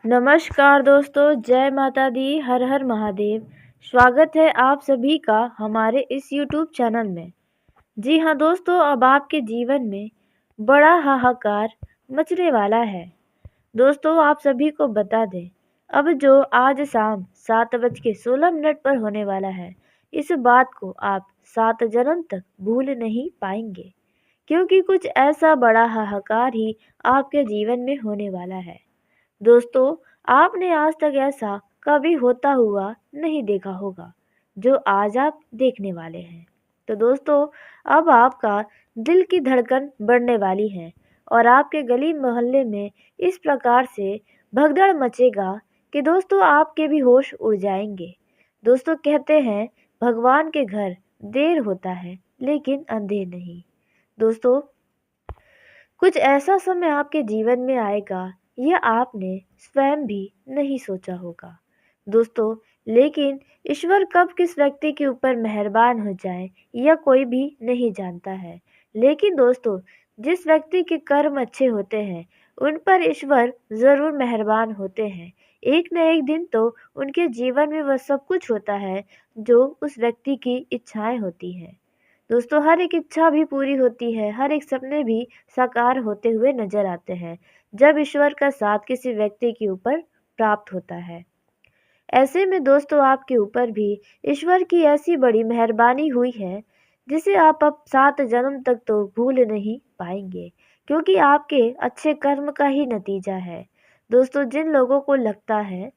नमस्कार दोस्तों, जय माता दी, हर हर महादेव। स्वागत है आप सभी का हमारे इस YouTube चैनल में। जी हाँ दोस्तों, अब आपके जीवन में बड़ा हाहाकार मचने वाला है। दोस्तों, आप सभी को बता दें, अब जो आज शाम 7:16 पर होने वाला है, इस बात को आप 7 जन्म तक भूल नहीं पाएंगे, क्योंकि कुछ ऐसा बड़ा हाहाकार ही आपके जीवन में होने वाला है। दोस्तों, आपने आज तक ऐसा कभी होता हुआ नहीं देखा होगा जो आज आप देखने वाले हैं। तो दोस्तों, अब आपका दिल की धड़कन बढ़ने वाली है और आपके गली मोहल्ले में इस प्रकार से भगदड़ मचेगा कि दोस्तों आपके भी होश उड़ जाएंगे। दोस्तों, कहते हैं भगवान के घर देर होता है लेकिन अंधेर नहीं। दोस्तों, कुछ ऐसा समय आपके जीवन में आएगा, यह आपने स्वयं भी नहीं सोचा होगा। दोस्तों, लेकिन ईश्वर कब किस व्यक्ति के ऊपर मेहरबान हो जाए यह कोई भी नहीं जानता है। लेकिन दोस्तों, जिस व्यक्ति के कर्म अच्छे होते हैं उन पर ईश्वर जरूर मेहरबान होते हैं। एक न एक दिन तो उनके जीवन में वह सब कुछ होता है जो उस व्यक्ति की इच्छाएं होती हैं। दोस्तों, हर एक इच्छा भी पूरी होती है, हर एक सपने भी साकार होते हुए नजर आते हैं जब ईश्वर का साथ किसी व्यक्ति के ऊपर प्राप्त होता है। ऐसे में दोस्तों, आपके ऊपर भी ईश्वर की ऐसी बड़ी मेहरबानी हुई है जिसे आप अब 7 जन्म तक तो भूल नहीं पाएंगे, क्योंकि आपके अच्छे कर्म का ही नतीजा है। दोस्तों, जिन लोगों को लगता है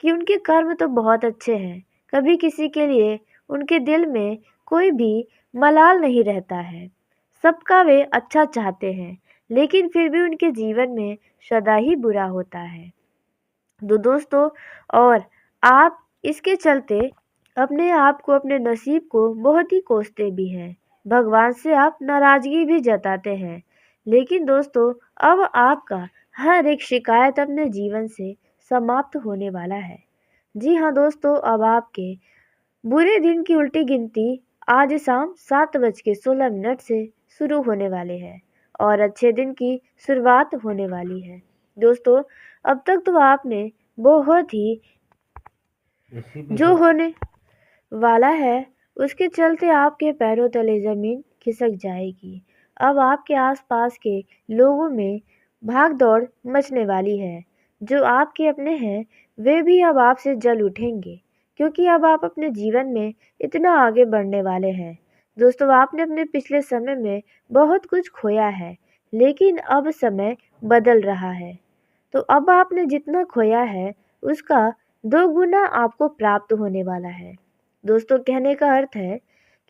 कि उनके कर्म तो बहुत अच्छे हैं, कभी किसी के लिए उनके दिल में कोई भी मलाल नहीं रहता है, सबका वे अच्छा चाहते हैं, लेकिन फिर भी उनके जीवन में सदा ही बुरा होता है। दोस्तों, और आप इसके चलते अपने आप को, अपने नसीब को बहुत ही कोसते भी हैं। भगवान से आप नाराजगी भी जताते हैं। लेकिन दोस्तों, अब आपका हर एक शिकायत अपने जीवन से समाप्त होने वाला है। जी हाँ दोस्तों, अब आपके बुरे दिन की उल्टी गिनती आज शाम 7:16 से शुरू होने वाले हैं और अच्छे दिन की शुरुआत होने वाली है। दोस्तों, अब तक तो आपने बहुत ही जो होने वाला है उसके चलते आपके पैरों तले जमीन खिसक जाएगी। अब आपके आसपास के लोगों में भाग दौड़ मचने वाली है। जो आपके अपने हैं वे भी अब आपसे जल उठेंगे, क्योंकि अब आप अपने जीवन में इतना आगे बढ़ने वाले हैं। दोस्तों, आपने अपने पिछले समय में बहुत कुछ खोया है, लेकिन अब समय बदल रहा है। तो अब आपने जितना खोया है उसका 2 गुना आपको प्राप्त होने वाला है। दोस्तों, कहने का अर्थ है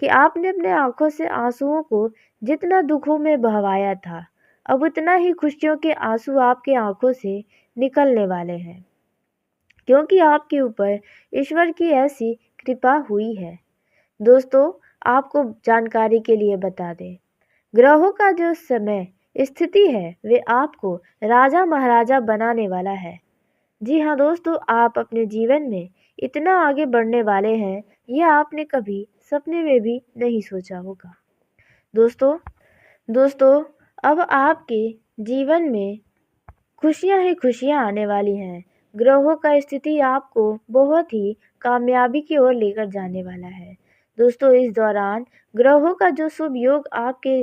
कि आपने अपने आंखों से आंसुओं को जितना दुखों में बहवाया था, अब उतना ही खुशियों के आंसू आपके आंखों से निकलने वाले हैं, क्योंकि आपके ऊपर ईश्वर की ऐसी कृपा हुई है। दोस्तों, आपको जानकारी के लिए बता दें, ग्रहों का जो समय स्थिति है वे आपको राजा महाराजा बनाने वाला है। जी हाँ दोस्तों, आप अपने जीवन में इतना आगे बढ़ने वाले हैं, यह आपने कभी सपने में भी नहीं सोचा होगा। दोस्तों दोस्तों अब आपके जीवन में खुशियां ही खुशियां आने वाली हैं। ग्रहों का स्थिति आपको बहुत ही कामयाबी की ओर लेकर जाने वाला है। दोस्तों, इस दौरान ग्रहों का जो शुभ योग आपके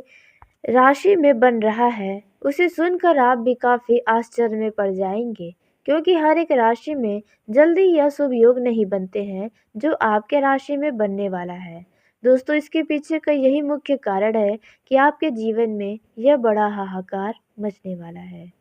राशि में बन रहा है उसे सुनकर आप भी काफी आश्चर्य में पड़ जाएंगे, क्योंकि हर एक राशि में जल्दी यह शुभ योग नहीं बनते हैं जो आपके राशि में बनने वाला है। दोस्तों, इसके पीछे का यही मुख्य कारण है कि आपके जीवन में यह बड़ा हाहाकार मचने वाला है।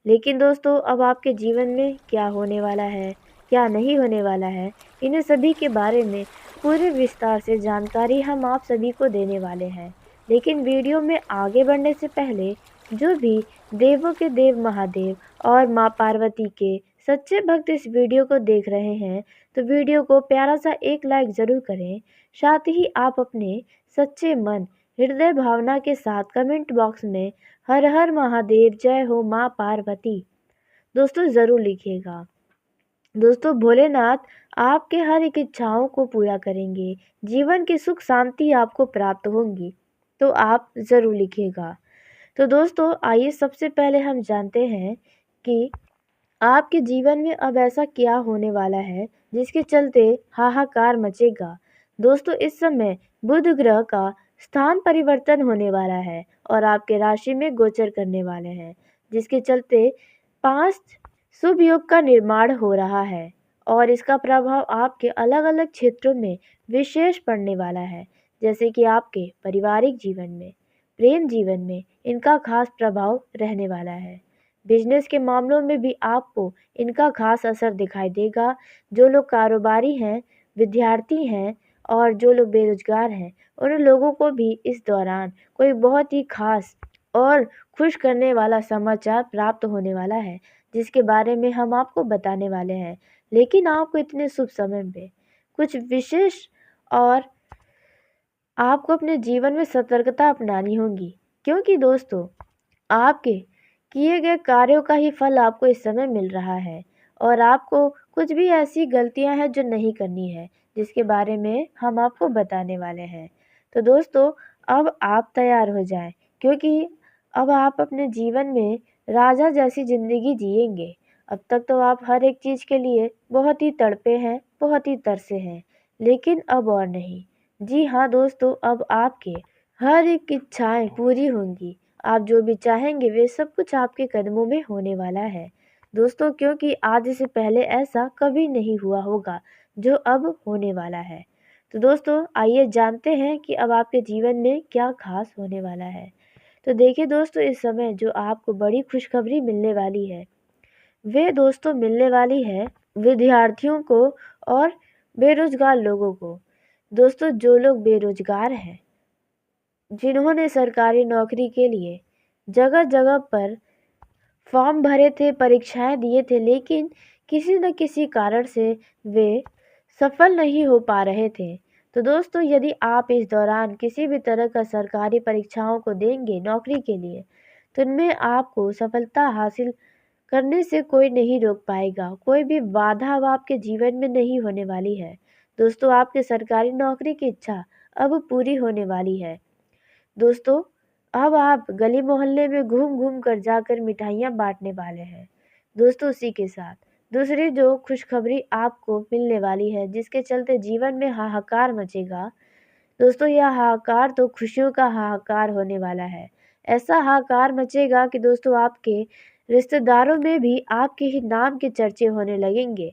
लेकिन दोस्तों, अब आपके जीवन में क्या होने वाला है, क्या नहीं होने वाला है, इन्हें सभी के बारे में पूरे विस्तार से जानकारी हम आप सभी को देने वाले हैं। लेकिन वीडियो में आगे बढ़ने से पहले जो भी देवों के देव महादेव और माँ पार्वती के सच्चे भक्त इस वीडियो को देख रहे हैं तो वीडियो को प्यारा सा एक लाइक ज़रूर करें। साथ ही आप अपने सच्चे मन, हृदय भावना के साथ कमेंट बॉक्स में हर हर महादेव, जय हो माँ पार्वती दोस्तों ज़रूर लिखिएगा। दोस्तों, भोलेनाथ आपके हर एक इच्छाओं को पूरा करेंगे, जीवन की सुख शांति आपको प्राप्त होंगी, तो आप ज़रूर लिखिएगा। तो दोस्तों, आइए सबसे पहले हम जानते हैं कि आपके जीवन में अब ऐसा क्या होने वाला है जिसके चलते हाहाकार मचेगा। दोस्तों, इस समय बुध ग्रह का स्थान परिवर्तन होने वाला है और आपके राशि में गोचर करने वाले हैं, जिसके चलते 5 शुभ योग का निर्माण हो रहा है और इसका प्रभाव आपके अलग अलग क्षेत्रों में विशेष पड़ने वाला है, जैसे कि आपके पारिवारिक जीवन में, प्रेम जीवन में इनका खास प्रभाव रहने वाला है। बिजनेस के मामलों में भी आपको इनका खास असर दिखाई देगा। जो लोग कारोबारी हैं, विद्यार्थी हैं और जो लोग बेरोजगार हैं, उन लोगों को भी इस दौरान कोई बहुत ही खास और खुश करने वाला समाचार प्राप्त होने वाला है, जिसके बारे में हम आपको बताने वाले हैं। लेकिन आपको इतने शुभ समय में कुछ विशेष और आपको अपने जीवन में सतर्कता अपनानी होगी, क्योंकि दोस्तों आपके किए गए कार्यों का ही फल आपको इस समय मिल रहा है और आपको कुछ भी ऐसी गलतियां हैं जो नहीं करनी है, जिसके बारे में हम आपको बताने वाले हैं। तो दोस्तों, अब आप तैयार हो जाएं, क्योंकि अब आप अपने जीवन में राजा जैसी ज़िंदगी जिएंगे। अब तक तो आप हर एक चीज़ के लिए बहुत ही तड़पे हैं, बहुत ही तरसे हैं, लेकिन अब और नहीं। जी हाँ दोस्तों, अब आपके हर एक इच्छाएं पूरी होंगी। आप जो भी चाहेंगे वे सब कुछ आपके कदमों में होने वाला है दोस्तों, क्योंकि आज से पहले ऐसा कभी नहीं हुआ होगा जो अब होने वाला है। तो दोस्तों, आइए जानते हैं कि अब आपके जीवन में क्या खास होने वाला है। तो देखिए दोस्तों, इस समय जो आपको बड़ी खुशखबरी मिलने वाली है, वे दोस्तों मिलने वाली है विद्यार्थियों को और बेरोजगार लोगों को। दोस्तों, जो लोग बेरोजगार हैं, जिन्होंने सरकारी नौकरी के लिए जगह जगह पर फॉर्म भरे थे, परीक्षाएं दिए थे, लेकिन किसी न किसी कारण से वे सफल नहीं हो पा रहे थे। तो दोस्तों, यदि आप इस दौरान किसी भी तरह का सरकारी परीक्षाओं को देंगे नौकरी के लिए, तो इनमें आपको सफलता हासिल करने से कोई नहीं रोक पाएगा। कोई भी बाधा अब आपके जीवन में नहीं होने वाली है। दोस्तों, आपके सरकारी नौकरी की इच्छा अब पूरी होने वाली है। दोस्तों, अब आप गली मोहल्ले में घूम घूम कर जाकर मिठाइयाँ बांटने वाले हैं। दोस्तों, उसी के साथ दूसरी जो खुशखबरी आपको मिलने वाली है, जिसके चलते जीवन में हाहाकार मचेगा। दोस्तों, यह हाहाकार तो खुशियों का हाहाकार होने वाला है। ऐसा हाहाकार मचेगा कि दोस्तों आपके रिश्तेदारों में भी आपके ही नाम के चर्चे होने लगेंगे।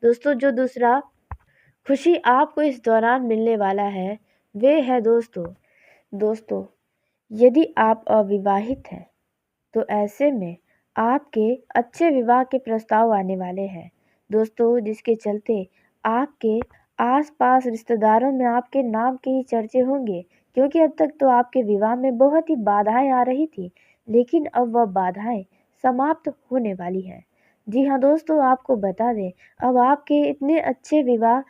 दोस्तों, जो दूसरा खुशी आपको इस दौरान मिलने वाला है, वे है दोस्तों, यदि आप अविवाहित हैं, तो ऐसे में आपके अच्छे विवाह के प्रस्ताव आने वाले हैं। दोस्तों, जिसके चलते आपके आस-पास रिश्तेदारों में आपके नाम के ही चर्चे होंगे, क्योंकि अब तक तो आपके विवाह में बहुत ही बाधाएं आ रही थी, लेकिन अब वह बाधाएं समाप्त होने वाली हैं। जी हाँ दोस्तों, आपको बता दें, अब आपके इतने अच्छे विवाह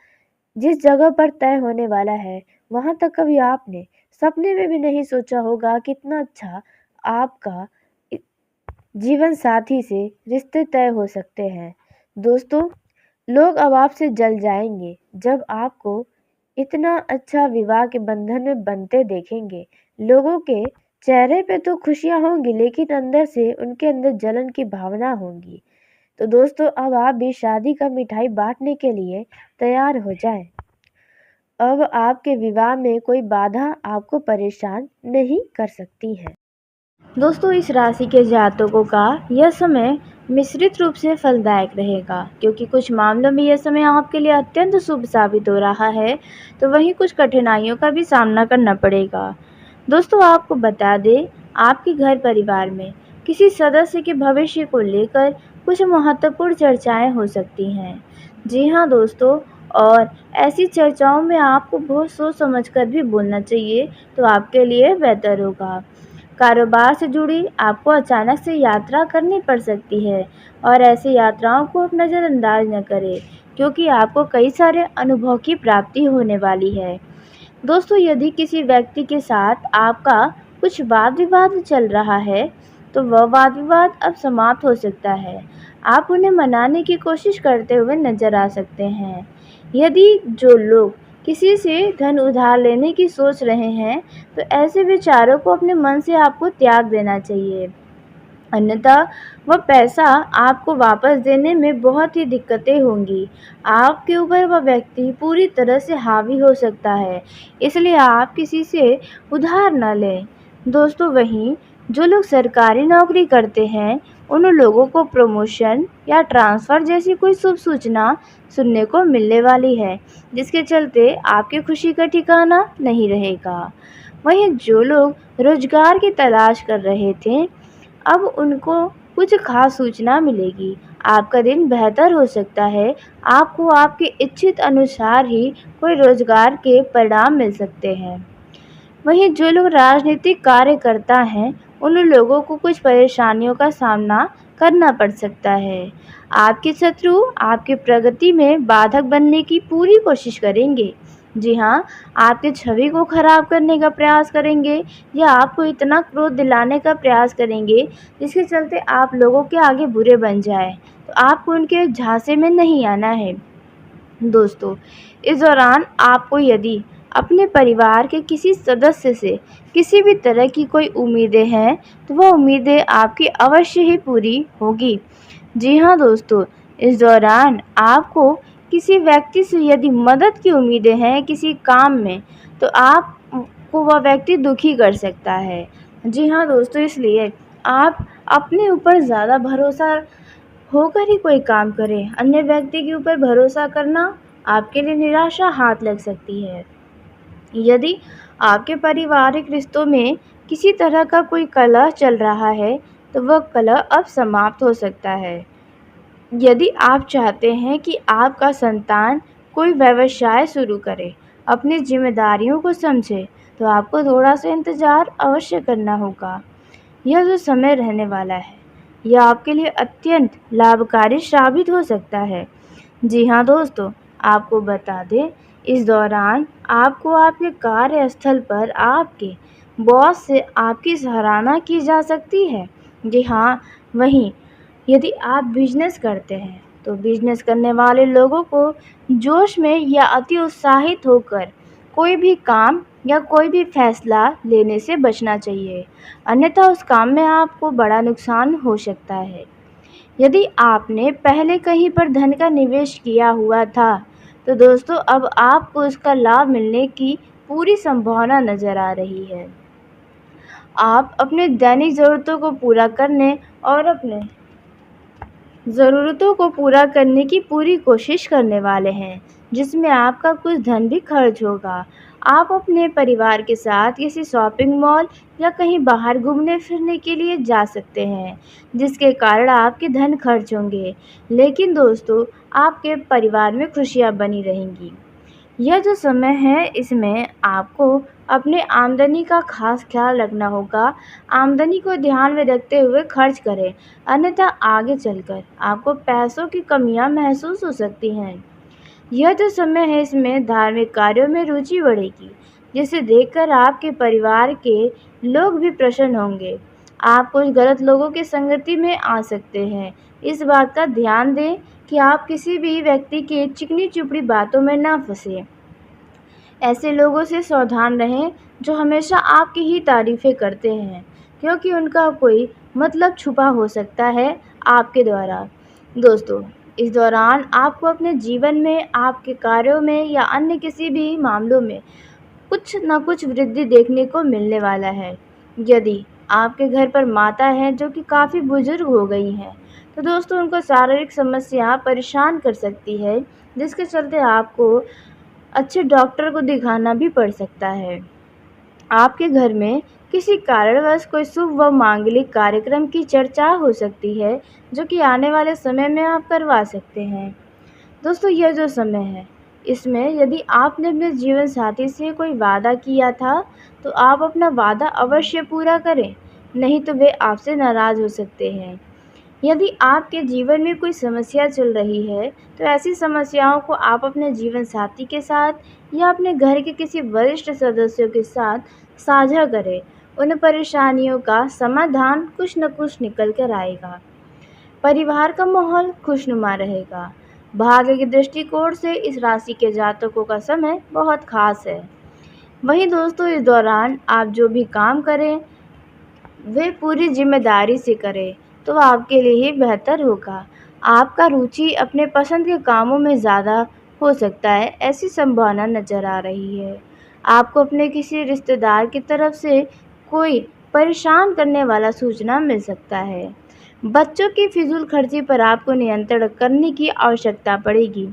जिस जगह पर तय होने वाला है, वहाँ तक कभी आपने सपने में भी नहीं सोचा होगा कितना अच्छा आपका जीवन साथी से रिश्ते तय हो सकते हैं। दोस्तों, लोग अब आपसे जल जाएंगे जब आपको इतना अच्छा विवाह के बंधन में बनते देखेंगे। लोगों के चेहरे पे तो खुशियां होंगी, लेकिन अंदर से उनके अंदर जलन की भावना होंगी। तो दोस्तों, अब आप भी शादी का मिठाई बांटने के लिए तैयार हो जाएं। अब आपके विवाह में कोई बाधा आपको परेशान नहीं कर सकती है। दोस्तों, इस राशि के जातकों का यह समय मिश्रित रूप से फलदायक रहेगा, क्योंकि कुछ मामलों में यह समय आपके लिए अत्यंत शुभ साबित हो रहा है, तो वहीं कुछ कठिनाइयों का भी सामना करना पड़ेगा। दोस्तों, आपको बता दें, आपके घर परिवार में किसी सदस्य के भविष्य को लेकर कुछ महत्वपूर्ण चर्चाएं हो सकती हैं। जी हाँ दोस्तों, और ऐसी चर्चाओं में आपको बहुत सोच समझ कर भी बोलना चाहिए, तो आपके लिए बेहतर होगा। कारोबार से जुड़ी आपको अचानक से यात्रा करनी पड़ सकती है और ऐसी यात्राओं को आप नज़रअंदाज न करें, क्योंकि आपको कई सारे अनुभव की प्राप्ति होने वाली है। दोस्तों, यदि किसी व्यक्ति के साथ आपका कुछ वाद विवाद चल रहा है, तो वह वाद विवाद अब समाप्त हो सकता है। आप उन्हें मनाने की कोशिश करते हुए नजर आ सकते हैं। यदि जो लोग किसी से धन उधार लेने की सोच रहे हैं, तो ऐसे विचारों को अपने मन से आपको त्याग देना चाहिए। अन्यथा वह पैसा आपको वापस देने में बहुत ही दिक्कतें होंगी। आपके ऊपर वह व्यक्ति पूरी तरह से हावी हो सकता है, इसलिए आप किसी से उधार न लें। दोस्तों, वहीं जो लोग सरकारी नौकरी करते हैं, उन लोगों को प्रमोशन या ट्रांसफ़र जैसी कोई शुभ सूचना सुनने को मिलने वाली है, जिसके चलते आपकी खुशी का ठिकाना नहीं रहेगा। वहीं जो लोग रोजगार की तलाश कर रहे थे, अब उनको कुछ खास सूचना मिलेगी। आपका दिन बेहतर हो सकता है। आपको आपके इच्छित अनुसार ही कोई रोजगार के परिणाम मिल सकते हैं। वहीं जो लोग राजनीतिक कार्य करता हैं, उन लोगों को कुछ परेशानियों का सामना करना पड़ सकता है। आपके शत्रु आपकी प्रगति में बाधक बनने की पूरी कोशिश करेंगे। जी हाँ, आपकी छवि को खराब करने का प्रयास करेंगे या आपको इतना क्रोध दिलाने का प्रयास करेंगे, जिसके चलते आप लोगों के आगे बुरे बन जाएँ। तो आपको उनके झांसे में नहीं आना है। दोस्तों, इस दौरान आपको यदि अपने परिवार के किसी सदस्य से किसी भी तरह की कोई उम्मीदें हैं, तो वह उम्मीदें आपकी अवश्य ही पूरी होगी। जी हाँ दोस्तों, इस दौरान आपको किसी व्यक्ति से यदि मदद की उम्मीदें हैं किसी काम में, तो आपको वह व्यक्ति दुखी कर सकता है। जी हाँ दोस्तों, इसलिए आप अपने ऊपर ज़्यादा भरोसा होकर ही कोई काम करें। अन्य व्यक्ति के ऊपर भरोसा करना आपके लिए निराशा हाथ लग सकती है। यदि आपके पारिवारिक रिश्तों में किसी तरह का कोई कलह चल रहा है, तो वह कलह अब समाप्त हो सकता है। यदि आप चाहते हैं कि आपका संतान कोई व्यवसाय शुरू करे, अपनी जिम्मेदारियों को समझे, तो आपको थोड़ा सा इंतज़ार अवश्य करना होगा। यह जो समय रहने वाला है, यह आपके लिए अत्यंत लाभकारी साबित हो सकता है। जी हाँ दोस्तों, आपको बता दें, इस दौरान आपको आपके कार्यस्थल पर आपके बॉस से आपकी सराहना की जा सकती है। जी हाँ, वहीं यदि आप बिजनेस करते हैं, तो बिजनेस करने वाले लोगों को जोश में या अति उत्साहित होकर कोई भी काम या कोई भी फैसला लेने से बचना चाहिए, अन्यथा उस काम में आपको बड़ा नुकसान हो सकता है। यदि आपने पहले कहीं पर धन का निवेश किया हुआ था, तो दोस्तों अब आपको उसका लाभ मिलने की पूरी संभावना नज़र आ रही है। आप अपने दैनिक ज़रूरतों को पूरा करने और अपने ज़रूरतों को पूरा करने की पूरी कोशिश करने वाले हैं, जिसमें आपका कुछ धन भी खर्च होगा। आप अपने परिवार के साथ किसी शॉपिंग मॉल या कहीं बाहर घूमने फिरने के लिए जा सकते हैं, जिसके कारण आपके धन खर्च होंगे, लेकिन दोस्तों आपके परिवार में खुशियाँ बनी रहेंगी। यह जो समय है, इसमें आपको अपने आमदनी का खास ख्याल रखना होगा। आमदनी को ध्यान में रखते हुए खर्च करें, अन्यथा आगे चलकर आपको पैसों की कमियां महसूस हो सकती हैं। यह जो समय है, इसमें धार्मिक कार्यों में रुचि बढ़ेगी, जिसे देखकर आपके परिवार के लोग भी प्रसन्न होंगे। आप कुछ गलत लोगों की संगति में आ सकते हैं। इस बात का ध्यान दें कि आप किसी भी व्यक्ति की चिकनी चुपड़ी बातों में ना फंसें। ऐसे लोगों से सावधान रहें जो हमेशा आपकी ही तारीफ़ें करते हैं, क्योंकि उनका कोई मतलब छुपा हो सकता है आपके द्वारा। दोस्तों, इस दौरान आपको अपने जीवन में, आपके कार्यों में या अन्य किसी भी मामलों में कुछ न कुछ वृद्धि देखने को मिलने वाला है। यदि आपके घर पर माता हैं जो कि काफ़ी बुजुर्ग हो गई हैं, तो दोस्तों उनको शारीरिक समस्या परेशान कर सकती है, जिसके चलते आपको अच्छे डॉक्टर को दिखाना भी पड़ सकता है। आपके घर में किसी कारणवश कोई शुभ व मांगलिक कार्यक्रम की चर्चा हो सकती है, जो कि आने वाले समय में आप करवा सकते हैं। दोस्तों, यह जो समय है, इसमें यदि आपने अपने जीवन साथी से कोई वादा किया था, तो आप अपना वादा अवश्य पूरा करें, नहीं तो वे आपसे नाराज़ हो सकते हैं। यदि आपके जीवन में कोई समस्या चल रही है, तो ऐसी समस्याओं को आप अपने जीवन साथी के साथ या अपने घर के किसी वरिष्ठ सदस्यों के साथ साझा करें। उन परेशानियों का समाधान कुछ न कुछ निकल कर आएगा। परिवार का माहौल खुशनुमा रहेगा। भाग्य के दृष्टिकोण से इस राशि के जातकों का समय बहुत खास है। वहीं दोस्तों, इस दौरान आप जो भी काम करें, वे पूरी जिम्मेदारी से करें तो आपके लिए ही बेहतर होगा। आपका रुचि अपने पसंद के कामों में ज़्यादा हो सकता है, ऐसी संभावना नज़र आ रही है। आपको अपने किसी रिश्तेदार की तरफ से कोई परेशान करने वाला सूचना मिल सकता है। बच्चों की फिजूल खर्ची पर आपको नियंत्रण करने की आवश्यकता पड़ेगी।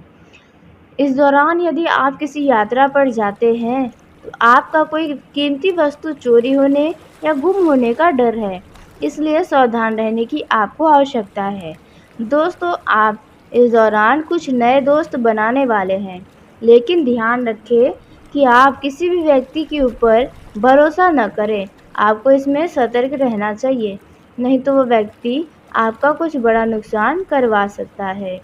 इस दौरान यदि आप किसी यात्रा पर जाते हैं तो आपका कोई कीमती वस्तु चोरी होने या गुम होने का डर है, इसलिए सावधान रहने की आपको आवश्यकता है। दोस्तों, आप इस दौरान कुछ नए दोस्त बनाने वाले हैं, लेकिन ध्यान रखें कि आप किसी भी व्यक्ति के ऊपर भरोसा न करें। आपको इसमें सतर्क रहना चाहिए, नहीं तो वो व्यक्ति आपका कुछ बड़ा नुकसान करवा सकता है।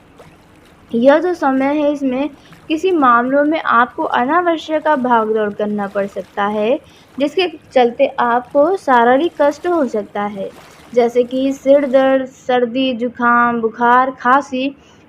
यह जो समय है इसमें किसी मामलों में आपको अनावश्यक भाग-दौड़ करना पड़ सकता है, जिसके चलते आपको शारीरिक कष्ट हो सकता है, जैसे कि सिर दर्द, सर्दी, जुकाम, बुखार, खांसी,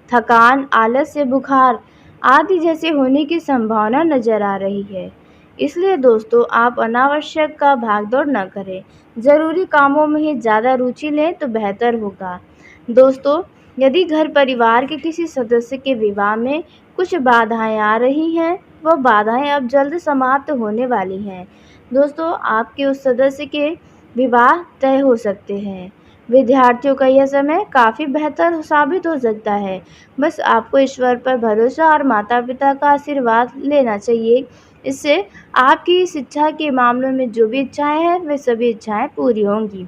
थकान, आलस्य, बुखार आदि जैसे होने की संभावना नज़र आ रही है। इसलिए दोस्तों, आप अनावश्यक का भाग-दौड़ न करें। ज़रूरी कामों में ही ज़्यादा रुचि लें तो बेहतर होगा। दोस्तों, यदि घर परिवार के किसी सदस्य के विवाह में कुछ बाधाएं आ रही हैं, वह बाधाएं अब जल्द समाप्त होने वाली हैं। दोस्तों, आपके उस सदस्य के विवाह तय हो सकते हैं। विद्यार्थियों का यह समय काफ़ी बेहतर साबित हो सकता है। बस आपको ईश्वर पर भरोसा और माता-पिता का आशीर्वाद लेना चाहिए। इससे आपकी शिक्षा के मामलों में जो भी इच्छाएं हैं, वे सभी इच्छाएं पूरी होंगी।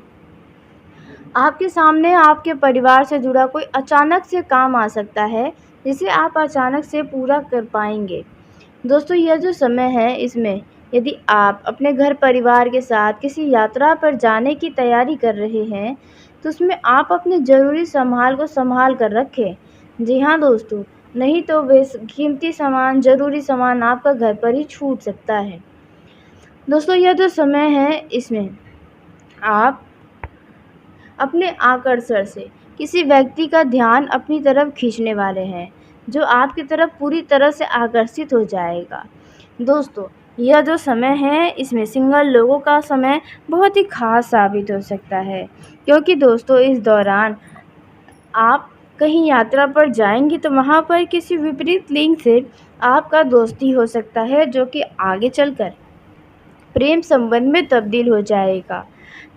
आपके सामने आपके परिवार से जुड़ा कोई अचानक से काम आ सकता है, जिसे आप अचानक से पूरा कर पाएंगे। दोस्तों, यह जो समय है इसमें यदि आप अपने घर परिवार के साथ किसी यात्रा पर जाने की तैयारी कर रहे हैं, तो उसमें आप अपने ज़रूरी संभाल को संभाल कर रखें। जी हाँ दोस्तों, नहीं तो वे कीमती सामान, ज़रूरी सामान आपका घर पर ही छूट सकता है। दोस्तों, यह जो समय है इसमें आप अपने आकर्षण से किसी व्यक्ति का ध्यान अपनी तरफ खींचने वाले हैं, जो आपकी तरफ पूरी तरह से आकर्षित हो जाएगा। दोस्तों, यह जो समय है इसमें सिंगल लोगों का समय बहुत ही ख़ास साबित हो सकता है, क्योंकि दोस्तों इस दौरान आप कहीं यात्रा पर जाएंगे तो वहाँ पर किसी विपरीत लिंग से आपका दोस्ती हो सकता है, जो कि आगे चलकर प्रेम संबंध में तब्दील हो जाएगा।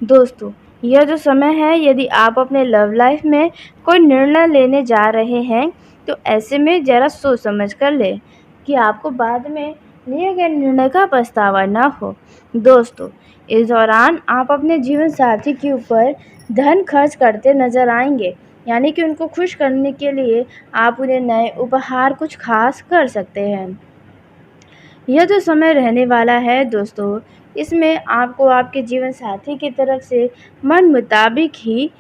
दोस्तों, यह जो समय है यदि आप अपने लव लाइफ में कोई निर्णय लेने जा रहे हैं, तो ऐसे में ज़रा सोच समझ कर लें कि आपको बाद में लिए गए निर्णय का पछतावा ना हो। दोस्तों, इस दौरान आप अपने जीवन साथी के ऊपर धन खर्च करते नजर आएंगे, यानी कि उनको खुश करने के लिए आप उन्हें नए उपहार कुछ खास कर सकते हैं। यह जो समय रहने वाला है दोस्तों, इसमें आपको आपके जीवन साथी की तरफ से मन मुताबिक ही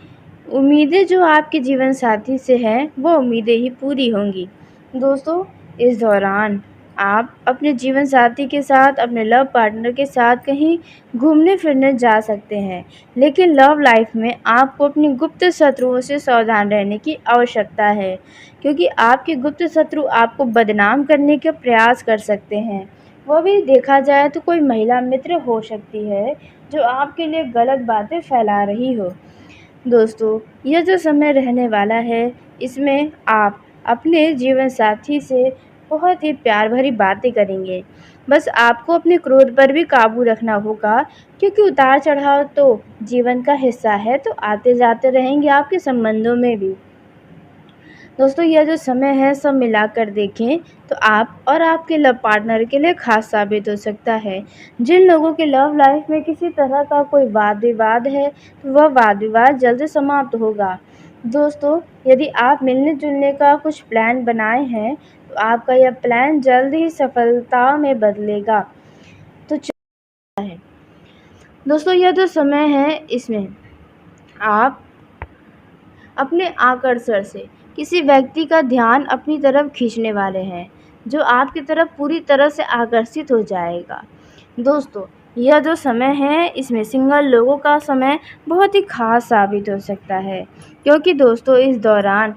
उम्मीदें जो आपके जीवन साथी से हैं, वो उम्मीदें ही पूरी होंगी। दोस्तों, इस दौरान आप अपने जीवन साथी के साथ, अपने लव पार्टनर के साथ कहीं घूमने फिरने जा सकते हैं, लेकिन लव लाइफ में आपको अपनी गुप्त शत्रुओं से सावधान रहने की आवश्यकता है, क्योंकि आपके गुप्त शत्रु आपको बदनाम करने का प्रयास कर सकते हैं। वो भी देखा जाए तो कोई महिला मित्र हो सकती है, जो आपके लिए गलत बातें फैला रही हो। दोस्तों, यह जो समय रहने वाला है इसमें आप अपने जीवन साथी से बहुत ही प्यार भरी बातें करेंगे। बस आपको अपने क्रोध पर भी काबू रखना होगा, क्योंकि उतार चढ़ाव तो जीवन का हिस्सा है, तो आते जाते रहेंगे आपके संबंधों में भी। दोस्तों, यह जो समय है सब मिलाकर देखें तो आप और आपके लव पार्टनर के लिए खास साबित हो सकता है। जिन लोगों के लव लाइफ में किसी तरह का कोई वाद विवाद है, तो वह वाद विवाद जल्द समाप्त होगा। दोस्तों, यदि आप मिलने जुलने का कुछ प्लान बनाए हैं, तो आपका यह प्लान जल्द ही सफलता में बदलेगा। तो है दोस्तों, यह जो समय है इसमें आप अपने आकर्षण से किसी व्यक्ति का ध्यान अपनी तरफ खींचने वाले हैं, जो आपकी तरफ पूरी तरह से आकर्षित हो जाएगा। दोस्तों, यह जो समय है इसमें सिंगल लोगों का समय बहुत ही ख़ास साबित हो सकता है, क्योंकि दोस्तों इस दौरान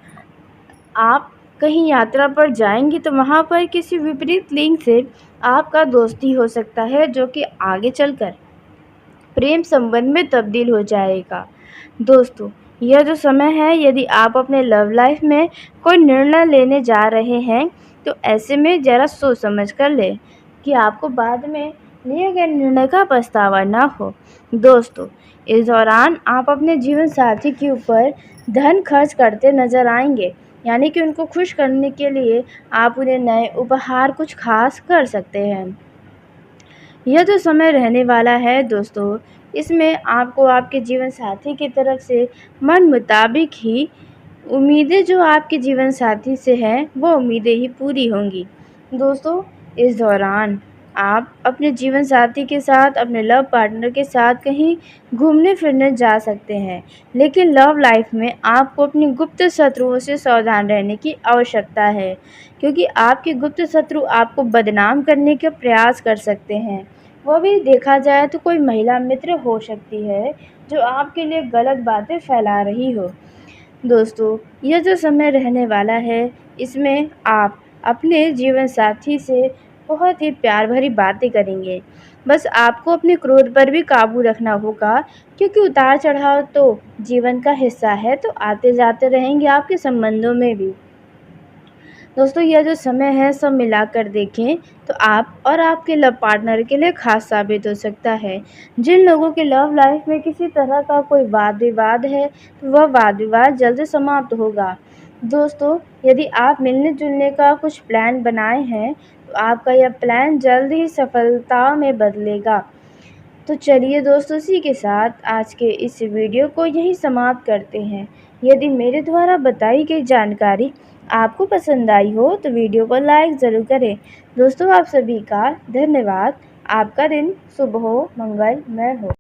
आप कहीं यात्रा पर जाएंगे तो वहाँ पर किसी विपरीत लिंग से आपका दोस्ती हो सकता है, जो कि आगे चलकर प्रेम संबंध में तब्दील हो जाएगा। दोस्तों, यह जो समय है, यदि आप अपने लव लाइफ में कोई निर्णय लेने जा रहे हैं तो ऐसे में ज़रा सोच समझ कर लें कि आपको बाद में लिए गए निर्णय का पछतावा ना हो। दोस्तों, इस दौरान आप अपने जीवन साथी के ऊपर धन खर्च करते नजर आएंगे, यानी कि उनको खुश करने के लिए आप उन्हें नए उपहार कुछ खास कर सकते हैं। यह जो समय रहने वाला है दोस्तों, इसमें आपको आपके जीवन साथी की तरफ से मन मुताबिक ही उम्मीदें जो आपके जीवन साथी से हैं, वो उम्मीदें ही पूरी होंगी। दोस्तों, इस दौरान आप अपने जीवन साथी के साथ, अपने लव पार्टनर के साथ कहीं घूमने फिरने जा सकते हैं, लेकिन लव लाइफ में आपको अपनी गुप्त शत्रुओं से सावधान रहने की आवश्यकता है, क्योंकि आपके गुप्त शत्रु आपको बदनाम करने का प्रयास कर सकते हैं। वो भी देखा जाए तो कोई महिला मित्र हो सकती है जो आपके लिए गलत बातें फैला रही हो। दोस्तों, यह जो समय रहने वाला है, इसमें आप अपने जीवन साथी से बहुत ही प्यार भरी बातें करेंगे। बस आपको अपने क्रोध पर भी काबू रखना होगा, क्योंकि उतार चढ़ाव तो जीवन का हिस्सा है, तो आते जाते रहेंगे आपके संबंधों में भी। दोस्तों, यह जो समय है, सब मिलाकर देखें तो आप और आपके लव पार्टनर के लिए खास साबित हो सकता है। जिन लोगों के लव लाइफ में किसी तरह का कोई वाद विवाद है, तो वह वाद विवाद जल्द समाप्त होगा। दोस्तों, यदि आप मिलने जुलने का कुछ प्लान बनाए हैं, तो आपका यह प्लान जल्द ही सफलता में बदलेगा। तो चलिए दोस्तों, इसी के साथ आज के इस वीडियो को यहीं समाप्त करते हैं। यदि मेरे द्वारा बताई गई जानकारी आपको पसंद आई हो तो वीडियो को लाइक ज़रूर करें। दोस्तों, आप सभी का धन्यवाद। आपका दिन शुभ हो, मंगलमय हो।